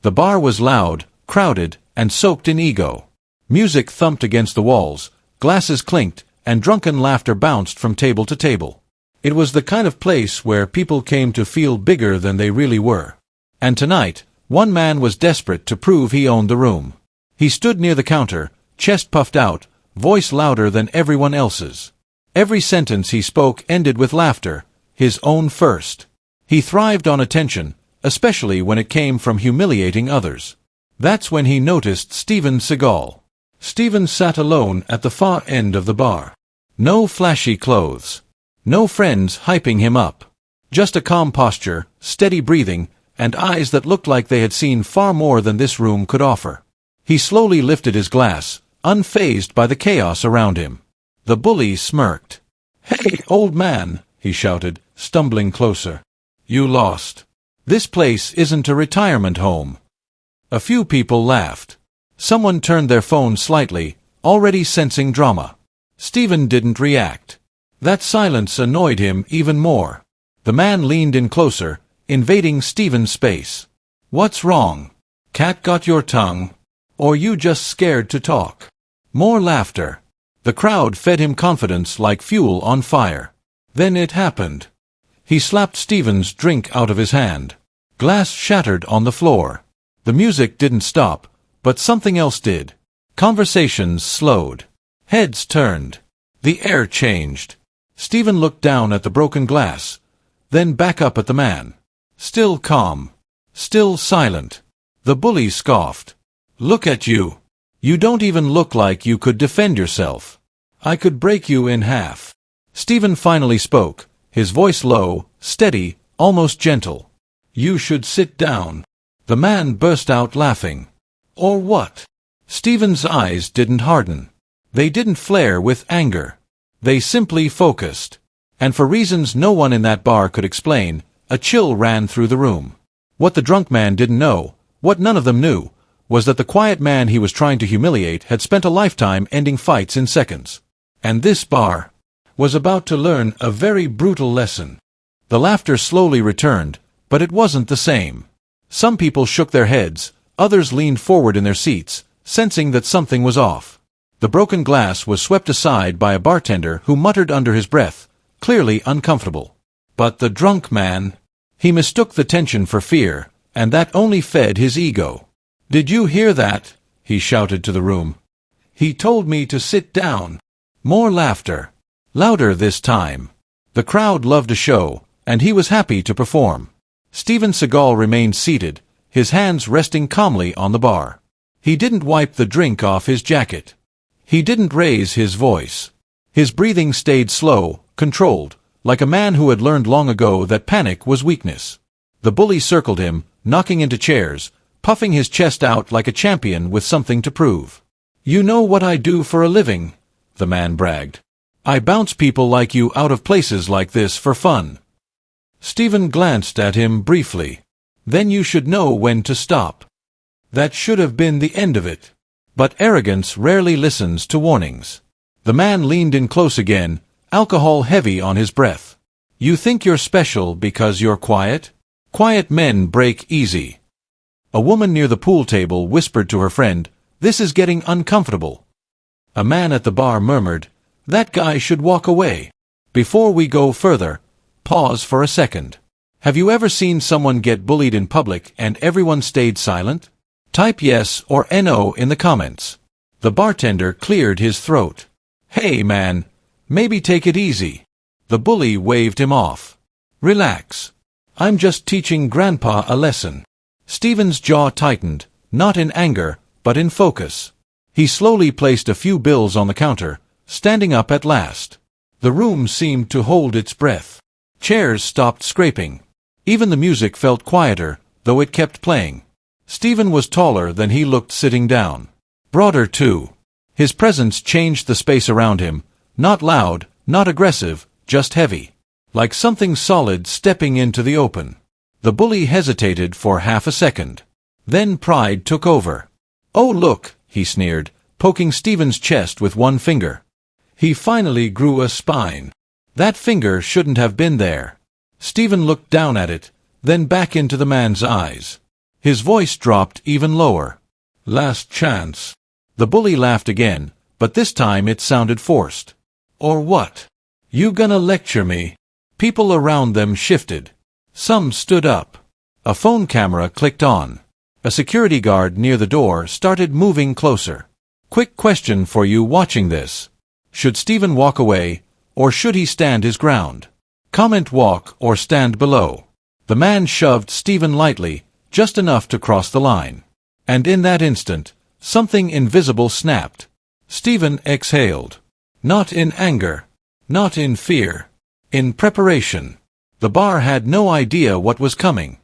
The bar was loud, crowded, and soaked in ego. Music thumped against the walls, glasses clinked, and drunken laughter bounced from table to table. It was the kind of place where people came to feel bigger than they really were. And tonight, one man was desperate to prove he owned the room. He stood near the counter, chest puffed out, voice louder than everyone else's. Every sentence he spoke ended with laughter, his own first. He thrived on attention, especially when it came from humiliating others. That's when he noticed Steven Seagal. Steven sat alone at the far end of the bar. No flashy clothes. No friends hyping him up. Just a calm posture, steady breathing, and eyes that looked like they had seen far more than this room could offer. He slowly lifted his glass, unfazed by the chaos around him. The bully smirked. "Hey, old man," he shouted, stumbling closer. "You lost. This place isn't a retirement home." A few people laughed. Someone turned their phone slightly, already sensing drama. Steven didn't react. That silence annoyed him even more. The man leaned in closer, invading Steven's space. "What's wrong? Cat got your tongue? Or you just scared to talk?" More laughter. The crowd fed him confidence like fuel on fire. Then it happened. He slapped Steven's drink out of his hand. Glass shattered on the floor. The music didn't stop, but something else did. Conversations slowed. Heads turned. The air changed. Steven looked down at the broken glass, then back up at the man. Still calm. Still silent. The bully scoffed. "Look at you. You don't even look like you could defend yourself. I could break you in half." Steven finally spoke, his voice low, steady, almost gentle. "You should sit down." The man burst out laughing. "Or what?" Steven's eyes didn't harden. They didn't flare with anger. They simply focused. And for reasons no one in that bar could explain, a chill ran through the room. What the drunk man didn't know, what none of them knew, was that the quiet man he was trying to humiliate had spent a lifetime ending fights in seconds. And this bar was about to learn a very brutal lesson. The laughter slowly returned, but it wasn't the same. Some people shook their heads, others leaned forward in their seats, sensing that something was off. The broken glass was swept aside by a bartender who muttered under his breath, clearly uncomfortable. But the drunk man, he mistook the tension for fear, and that only fed his ego. "Did you hear that?" he shouted to the room. "He told me to sit down." More laughter. Louder this time. The crowd loved a show, and he was happy to perform. Steven Seagal remained seated, his hands resting calmly on the bar. He didn't wipe the drink off his jacket. He didn't raise his voice. His breathing stayed slow, controlled, like a man who had learned long ago that panic was weakness. The bully circled him, knocking into chairs, puffing his chest out like a champion with something to prove. "You know what I do for a living," the man bragged. "I bounce people like you out of places like this for fun." Steven glanced at him briefly. "Then you should know when to stop." That should have been the end of it. But arrogance rarely listens to warnings. The man leaned in close again, alcohol heavy on his breath. "You think you're special because you're quiet? Quiet men break easy." A woman near the pool table whispered to her friend, "This is getting uncomfortable." A man at the bar murmured, "That guy should walk away." Before we go further, pause for a second. Have you ever seen someone get bullied in public and everyone stayed silent? Type yes or no in the comments. The bartender cleared his throat. "Hey man, maybe take it easy." The bully waved him off. "Relax. I'm just teaching Grandpa a lesson." Steven's jaw tightened, not in anger, but in focus. He slowly placed a few bills on the counter, standing up at last. The room seemed to hold its breath. Chairs stopped scraping. Even the music felt quieter, though it kept playing. Steven was taller than he looked sitting down. Broader too. His presence changed the space around him, not loud, not aggressive, just heavy. Like something solid stepping into the open. The bully hesitated for half a second. Then pride took over. "Oh look," he sneered, poking Steven's chest with one finger. He finally grew a spine. That finger shouldn't have been there. Steven looked down at it, then back into the man's eyes. His voice dropped even lower. "Last chance." The bully laughed again, but this time it sounded forced. "Or what? You gonna lecture me?" People around them shifted. Some stood up. A phone camera clicked on. A security guard near the door started moving closer. "Quick question for you watching this. Should Steven walk away, or should he stand his ground? Comment walk or stand below." The man shoved Steven lightly, just enough to cross the line. And in that instant, something invisible snapped. Steven exhaled. Not in anger. Not in fear. In preparation. The bar had no idea what was coming.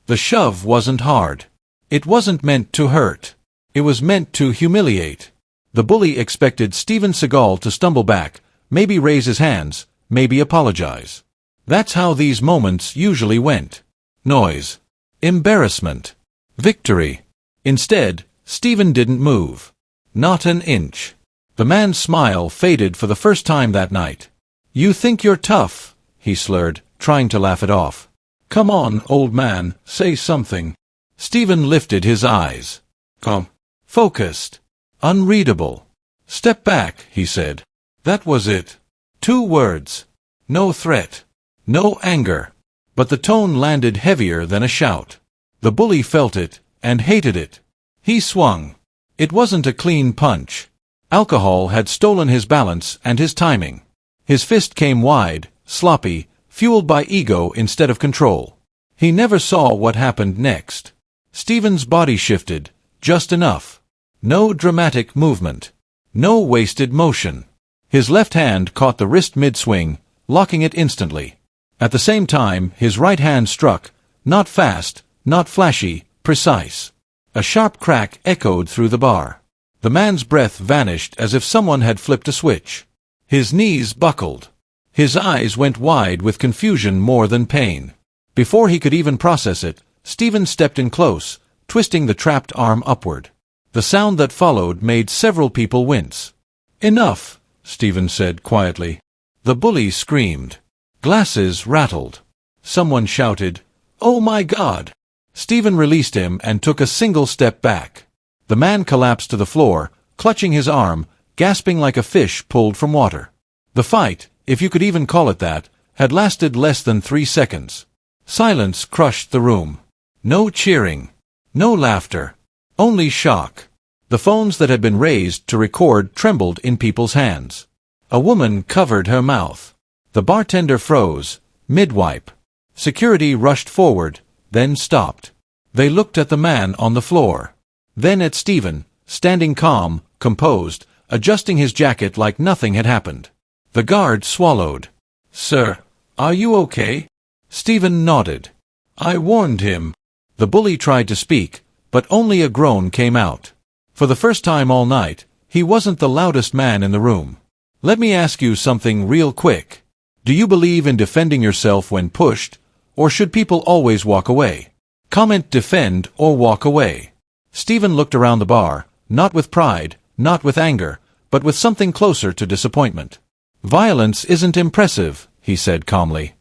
The shove wasn't hard. It wasn't meant to hurt. It was meant to humiliate. The bully expected Steven Seagal to stumble back, maybe raise his hands, maybe apologize. That's how these moments usually went. Noise. Embarrassment. Victory. Instead, Steven didn't move. Not an inch. The man's smile faded for the first time that night. "You think you're tough," he slurred, trying to laugh it off. "Come on, old man, say something." Steven lifted his eyes. Calm. Focused. Unreadable. "Step back," he said. That was it. 2 words. No threat. No anger. But the tone landed heavier than a shout. The bully felt it, and hated it. He swung. It wasn't a clean punch. Alcohol had stolen his balance and his timing. His fist came wide, sloppy, fueled by ego instead of control. He never saw what happened next. Steven's body shifted, just enough. No dramatic movement. No wasted motion. His left hand caught the wrist mid-swing, locking it instantly. At the same time, his right hand struck, not fast, not flashy, precise. A sharp crack echoed through the bar. The man's breath vanished as if someone had flipped a switch. His knees buckled. His eyes went wide with confusion more than pain. Before he could even process it, Steven stepped in close, twisting the trapped arm upward. The sound that followed made several people wince. "Enough," Steven said quietly. The bully screamed. Glasses rattled. Someone shouted, "Oh my God!" Steven released him and took a single step back. The man collapsed to the floor, clutching his arm, gasping like a fish pulled from water. The fight, if you could even call it that, had lasted less than 3 seconds. Silence crushed the room. No cheering. No laughter. Only shock. The phones that had been raised to record trembled in people's hands. A woman covered her mouth. The bartender froze, mid-wipe. Security rushed forward, then stopped. They looked at the man on the floor. Then at Steven, standing calm, composed, adjusting his jacket like nothing had happened. The guard swallowed. "Sir, are you okay?" Steven nodded. "I warned him." The bully tried to speak, but only a groan came out. For the first time all night, he wasn't the loudest man in the room. "Let me ask you something real quick. Do you believe in defending yourself when pushed, or should people always walk away? Comment defend or walk away." Steven looked around the bar, not with pride, not with anger, but with something closer to disappointment. "Violence isn't impressive," he said calmly.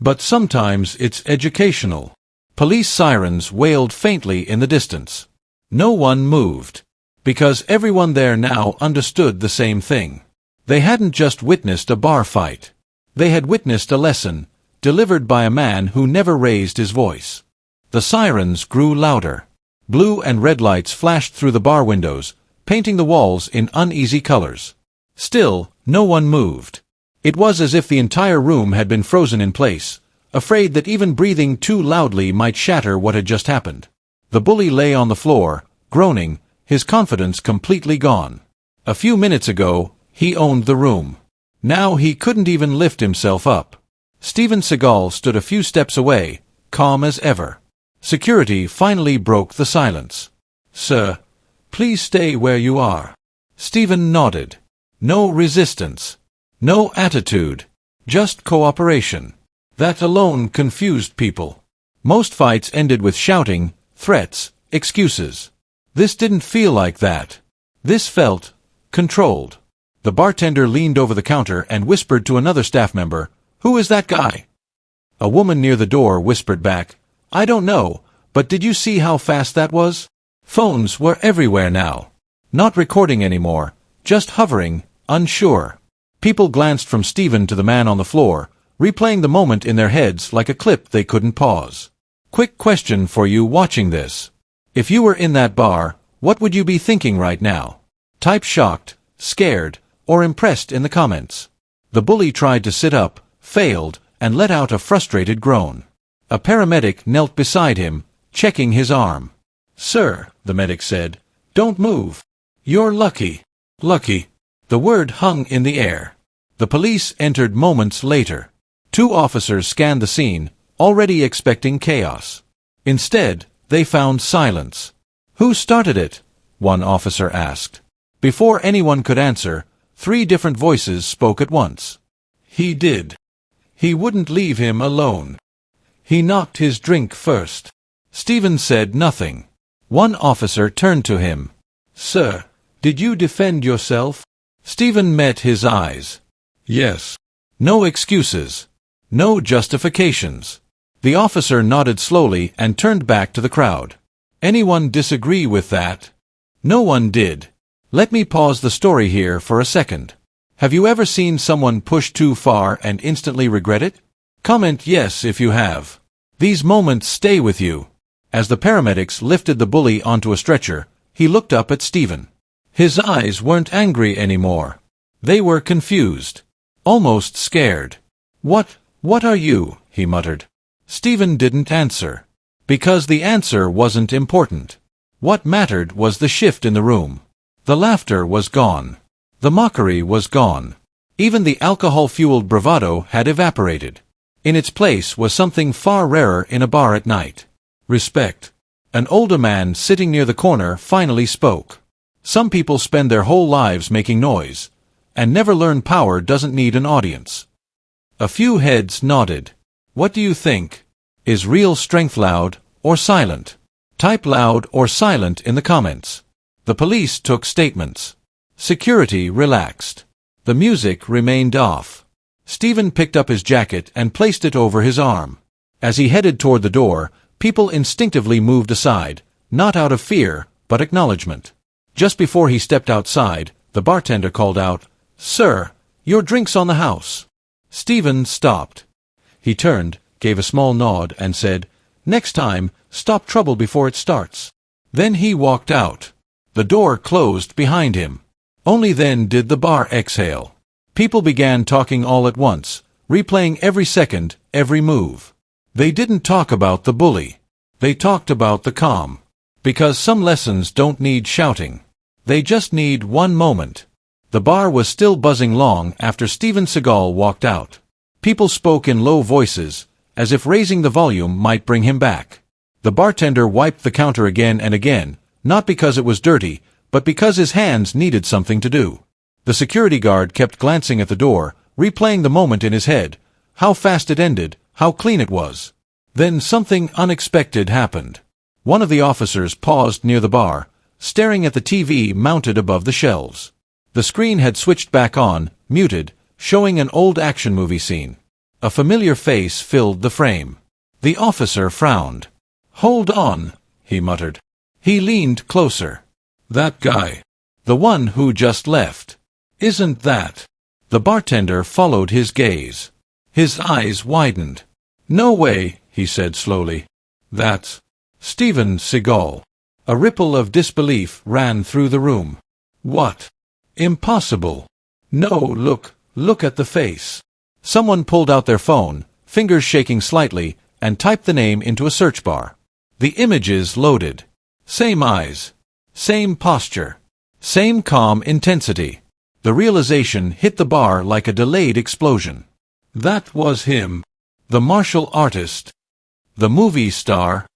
"But sometimes it's educational." Police sirens wailed faintly in the distance. No one moved. Because everyone there now understood the same thing. They hadn't just witnessed a bar fight. They had witnessed a lesson, delivered by a man who never raised his voice. The sirens grew louder. Blue and red lights flashed through the bar windows, painting the walls in uneasy colors. Still, no one moved. It was as if the entire room had been frozen in place, afraid that even breathing too loudly might shatter what had just happened. The bully lay on the floor, groaning, his confidence completely gone. A few minutes ago, he owned the room. Now he couldn't even lift himself up. Steven Seagal stood a few steps away, calm as ever. Security finally broke the silence. "Sir, please stay where you are." Steven nodded. No resistance. No attitude. Just cooperation. That alone confused people. Most fights ended with shouting, threats, excuses. This didn't feel like that. This felt controlled. The bartender leaned over the counter and whispered to another staff member, "Who is that guy?" A woman near the door whispered back, "I don't know, But did you see how fast that was? Phones were everywhere now. Not recording anymore, just hovering, unsure. People glanced from Steven to the man on the floor, replaying the moment in their heads like a clip they couldn't pause. Quick question for you watching this. If you were in that bar, what would you be thinking right now? Type shocked, scared, or impressed in the comments. The bully tried to sit up, failed, and let out a frustrated groan. A paramedic knelt beside him, checking his arm. "Sir," the medic said, "don't move. You're lucky." Lucky. The word hung in the air. The police entered moments later. 2 officers scanned the scene, already expecting chaos. Instead, they found silence. "Who started it?" one officer asked. Before anyone could answer, 3 different voices spoke at once. "He did. He wouldn't leave him alone. He knocked his drink first." Steven said nothing. One officer turned to him. "Sir, did you defend yourself?" Steven met his eyes. "Yes." No excuses. No justifications. The officer nodded slowly and turned back to the crowd. "Anyone disagree with that?" No one did. Let me pause the story here for a second. Have you ever seen someone push too far and instantly regret it? Comment yes if you have. These moments stay with you. As the paramedics lifted the bully onto a stretcher, he looked up at Steven. His eyes weren't angry anymore. They were confused. Almost scared. What are you?" he muttered. Steven didn't answer. Because the answer wasn't important. What mattered was the shift in the room. The laughter was gone. The mockery was gone. Even the alcohol-fueled bravado had evaporated. In its place was something far rarer in a bar at night. Respect. An older man sitting near the corner finally spoke. Some people spend their whole lives making noise, and never learn power doesn't need an audience. A few heads nodded. What do you think? Is real strength loud or silent? Type loud or silent in the comments. The police took statements. Security relaxed. The music remained off. Steven picked up his jacket and placed it over his arm. As he headed toward the door, people instinctively moved aside, not out of fear, but acknowledgement. Just before he stepped outside, the bartender called out, "Sir, your drink's on the house." Steven stopped. He turned, gave a small nod, and said, "Next time, stop trouble before it starts." Then he walked out. The door closed behind him. Only then did the bar exhale. People began talking all at once, replaying every second, every move. They didn't talk about the bully. They talked about the calm. Because some lessons don't need shouting. They just need one moment. The bar was still buzzing long after Steven Seagal walked out. People spoke in low voices, as if raising the volume might bring him back. The bartender wiped the counter again and again, not because it was dirty, but because his hands needed something to do. The security guard kept glancing at the door, replaying the moment in his head, how fast it ended, how clean it was. Then something unexpected happened. One of the officers paused near the bar, staring at the TV mounted above the shelves. The screen had switched back on, muted, showing an old action movie scene. A familiar face filled the frame. The officer frowned. "Hold on," he muttered. He leaned closer. "That guy. The one who just left. Isn't that?" The bartender followed his gaze. His eyes widened. "No way," he said slowly. "That's Steven Seagal." A ripple of disbelief ran through the room. "What? Impossible." "No, look at the face." Someone pulled out their phone, fingers shaking slightly, and typed the name into a search bar. The images loaded. Same eyes. Same posture. Same calm intensity. The realization hit the bar like a delayed explosion. That was him. The martial artist. The movie star.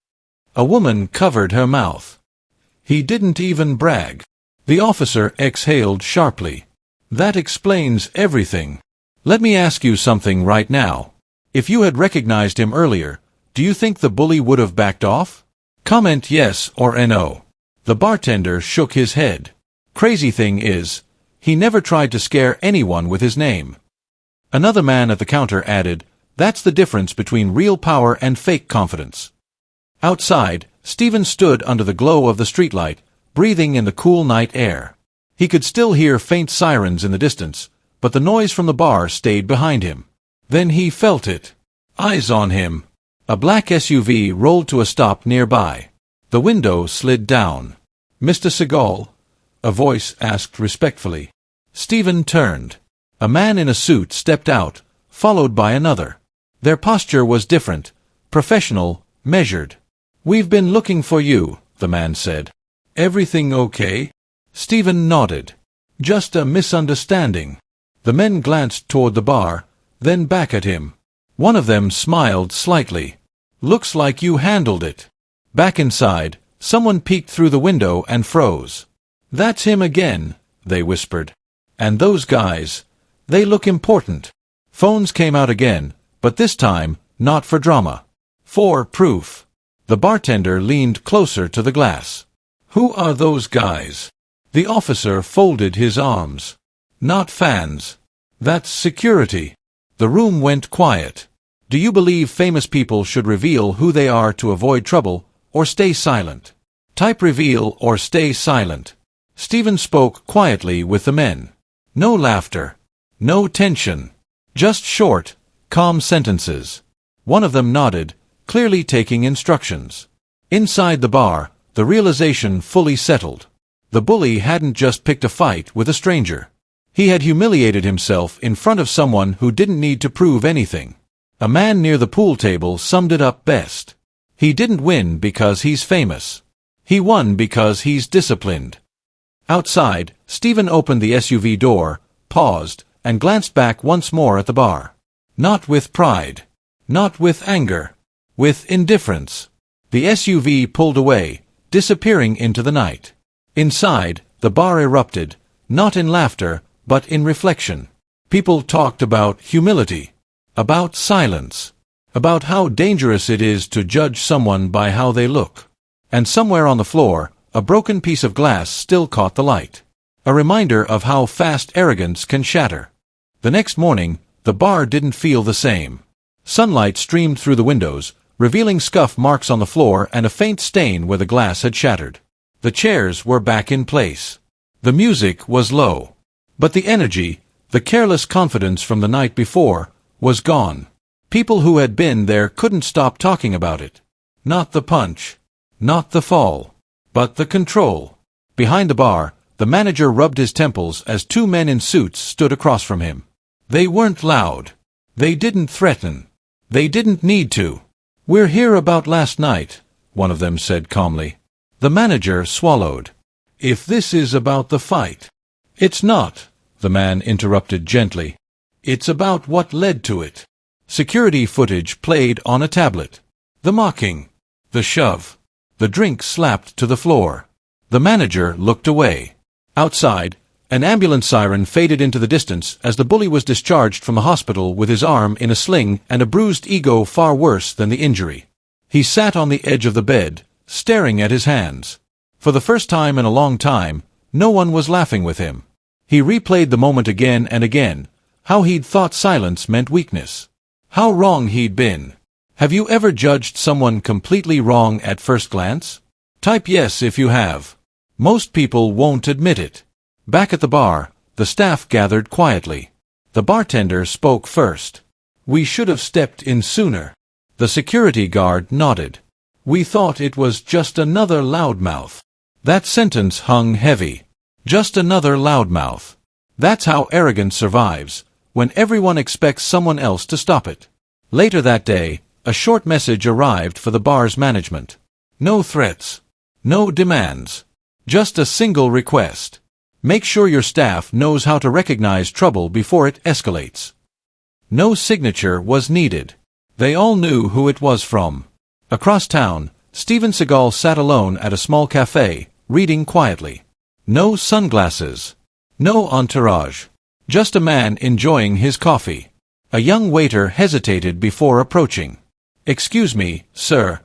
A woman covered her mouth. He didn't even brag. The officer exhaled sharply. That explains everything. Let me ask you something right now. If you had recognized him earlier, do you think the bully would have backed off? Comment yes or no. The bartender shook his head. Crazy thing is, he never tried to scare anyone with his name. Another man at the counter added, "That's the difference between real power and fake confidence." Outside, Steven stood under the glow of the streetlight, breathing in the cool night air. He could still hear faint sirens in the distance, but the noise from the bar stayed behind him. Then he felt it. Eyes on him. A black SUV rolled to a stop nearby. The window slid down. "Mr. Seagal?" a voice asked respectfully. Steven turned. A man in a suit stepped out, followed by another. Their posture was different, professional, measured. "We've been looking for you," the man said. "Everything okay?" Steven nodded. "Just a misunderstanding." The men glanced toward the bar, then back at him. One of them smiled slightly. "Looks like you handled it." Back inside, someone peeked through the window and froze. "That's him again," they whispered. "And those guys, they look important." Phones came out again, but this time, not for drama. For proof. The bartender leaned closer to the glass. "Who are those guys?" The officer folded his arms. "Not fans. That's security." The room went quiet. Do you believe famous people should reveal who they are to avoid trouble, or stay silent? Type reveal or stay silent. Steven spoke quietly with the men. No laughter. No tension. Just short, calm sentences. One of them nodded, clearly taking instructions. Inside the bar, the realization fully settled. The bully hadn't just picked a fight with a stranger. He had humiliated himself in front of someone who didn't need to prove anything. A man near the pool table summed it up best. He didn't win because he's famous. He won because he's disciplined. Outside, Steven opened the SUV door, paused, and glanced back once more at the bar. Not with pride. Not with anger. With indifference. The SUV pulled away, disappearing into the night. Inside, the bar erupted, not in laughter, but in reflection. People talked about humility, about silence, about how dangerous it is to judge someone by how they look. And somewhere on the floor, a broken piece of glass still caught the light. A reminder of how fast arrogance can shatter. The next morning, the bar didn't feel the same. Sunlight streamed through the windows, revealing scuff marks on the floor and a faint stain where the glass had shattered. The chairs were back in place. The music was low. But the energy, the careless confidence from the night before, was gone. People who had been there couldn't stop talking about it. Not the punch. Not the fall. But the control. Behind the bar, the manager rubbed his temples as two men in suits stood across from him. They weren't loud. They didn't threaten. They didn't need to. "We're here about last night," one of them said calmly. The manager swallowed. "If this is about the fight." "It's not," the man interrupted gently. "It's about what led to it." Security footage played on a tablet. The mocking. The shove. The drink slapped to the floor. The manager looked away. Outside, an ambulance siren faded into the distance as the bully was discharged from the hospital with his arm in a sling and a bruised ego far worse than the injury. He sat on the edge of the bed, staring at his hands. For the first time in a long time, no one was laughing with him. He replayed the moment again and again, how he'd thought silence meant weakness. How wrong he'd been. Have you ever judged someone completely wrong at first glance? Type yes if you have. Most people won't admit it. Back at the bar, the staff gathered quietly. The bartender spoke first. "We should have stepped in sooner." The security guard nodded. "We thought it was just another loudmouth." That sentence hung heavy. Just another loudmouth. That's how arrogance survives, when everyone expects someone else to stop it. Later that day, a short message arrived for the bar's management. No threats. No demands. Just a single request. Make sure your staff knows how to recognize trouble before it escalates. No signature was needed. They all knew who it was from. Across town, Steven Seagal sat alone at a small cafe, reading quietly. No sunglasses. No entourage. Just a man enjoying his coffee. A young waiter hesitated before approaching. "Excuse me, sir.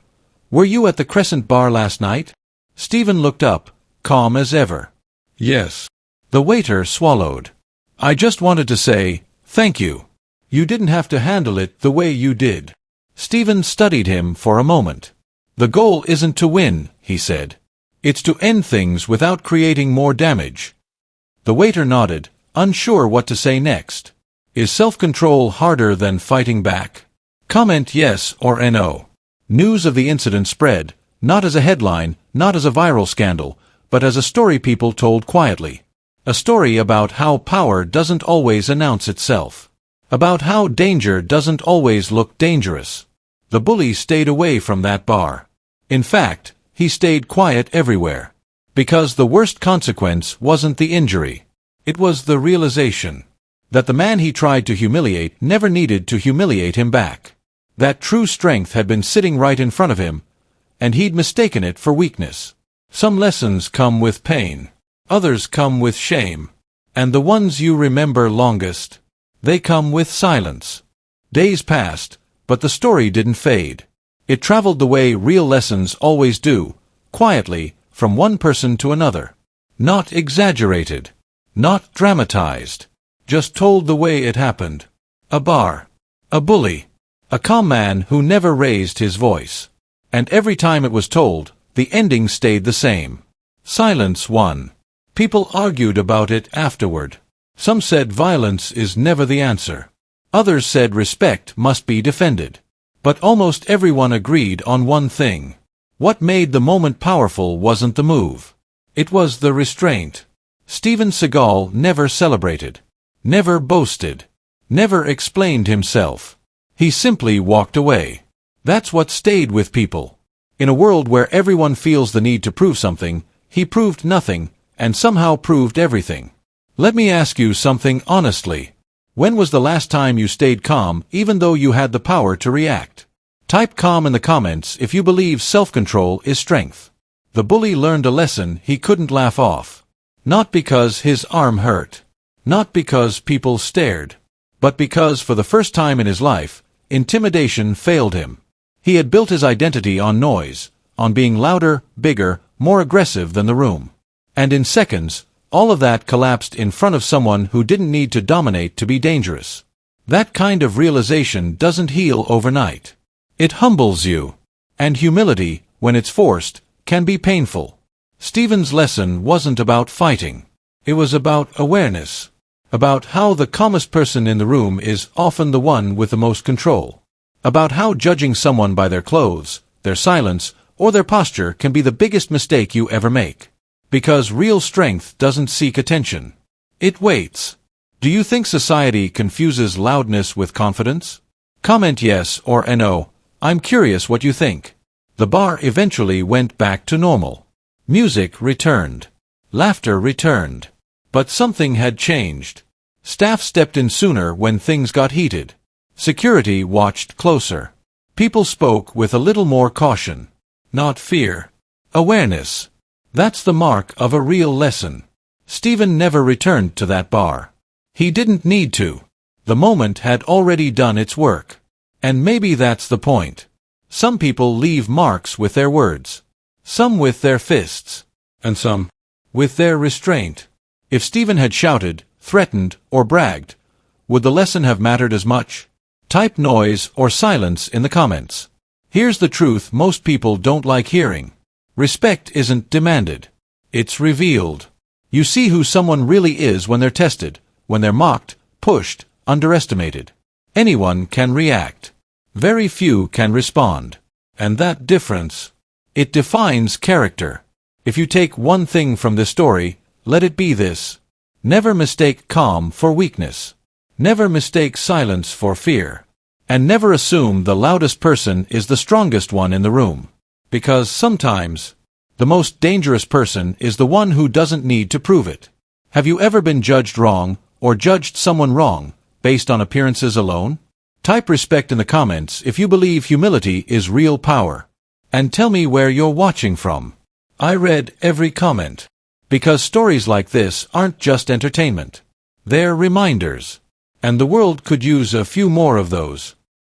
Were you at the Crescent Bar last night?" Steven looked up, calm as ever. "Yes." The waiter swallowed. "I just wanted to say, thank you. You didn't have to handle it the way you did." Steven studied him for a moment. The goal isn't to win, he said. It's to end things without creating more damage. The waiter nodded, unsure what to say next. Is self-control harder than fighting back? Comment yes or no. News of the incident spread, not as a headline, not as a viral scandal, but as a story people told quietly. A story about how power doesn't always announce itself. About how danger doesn't always look dangerous. The bully stayed away from that bar. In fact, he stayed quiet everywhere. Because the worst consequence wasn't the injury. It was the realization that the man he tried to humiliate never needed to humiliate him back. That true strength had been sitting right in front of him, and he'd mistaken it for weakness. Some lessons come with pain. Others come with shame. And the ones you remember longest, they come with silence. Days passed, but the story didn't fade. It traveled the way real lessons always do, quietly, from one person to another. Not exaggerated. Not dramatized. Just told the way it happened. A bar. A bully. A calm man who never raised his voice. And every time it was told, the ending stayed the same. Silence won. People argued about it afterward. Some said violence is never the answer. Others said respect must be defended. But almost everyone agreed on one thing. What made the moment powerful wasn't the move. It was the restraint. Steven Seagal never celebrated. Never boasted. Never explained himself. He simply walked away. That's what stayed with people. In a world where everyone feels the need to prove something, he proved nothing, and somehow proved everything. Let me ask you something honestly. When was the last time you stayed calm even though you had the power to react? Type calm in the comments if you believe self-control is strength. The bully learned a lesson he couldn't laugh off. Not because his arm hurt. Not because people stared. But because for the first time in his life, intimidation failed him. He had built his identity on noise, on being louder, bigger, more aggressive than the room. And in seconds, all of that collapsed in front of someone who didn't need to dominate to be dangerous. That kind of realization doesn't heal overnight. It humbles you. And humility, when it's forced, can be painful. Steven's lesson wasn't about fighting. It was about awareness. About how the calmest person in the room is often the one with the most control. About how judging someone by their clothes, their silence, or their posture can be the biggest mistake you ever make. Because real strength doesn't seek attention. It waits. Do you think society confuses loudness with confidence? Comment yes or no. I'm curious what you think. The bar eventually went back to normal. Music returned. Laughter returned. But something had changed. Staff stepped in sooner when things got heated. Security watched closer. People spoke with a little more caution. Not fear. Awareness. That's the mark of a real lesson. Steven never returned to that bar. He didn't need to. The moment had already done its work. And maybe that's the point. Some people leave marks with their words. Some with their fists. And some with their restraint. If Steven had shouted, threatened, or bragged, would the lesson have mattered as much? Type noise or silence in the comments. Here's the truth most people don't like hearing. Respect isn't demanded. It's revealed. You see who someone really is when they're tested, when they're mocked, pushed, underestimated. Anyone can react. Very few can respond. And that difference, it defines character. If you take one thing from this story, let it be this. Never mistake calm for weakness. Never mistake silence for fear. And never assume the loudest person is the strongest one in the room. Because sometimes, the most dangerous person is the one who doesn't need to prove it. Have you ever been judged wrong, or judged someone wrong, based on appearances alone? Type respect in the comments if you believe humility is real power. And tell me where you're watching from. I read every comment. Because stories like this aren't just entertainment. They're reminders. And the world could use a few more of those.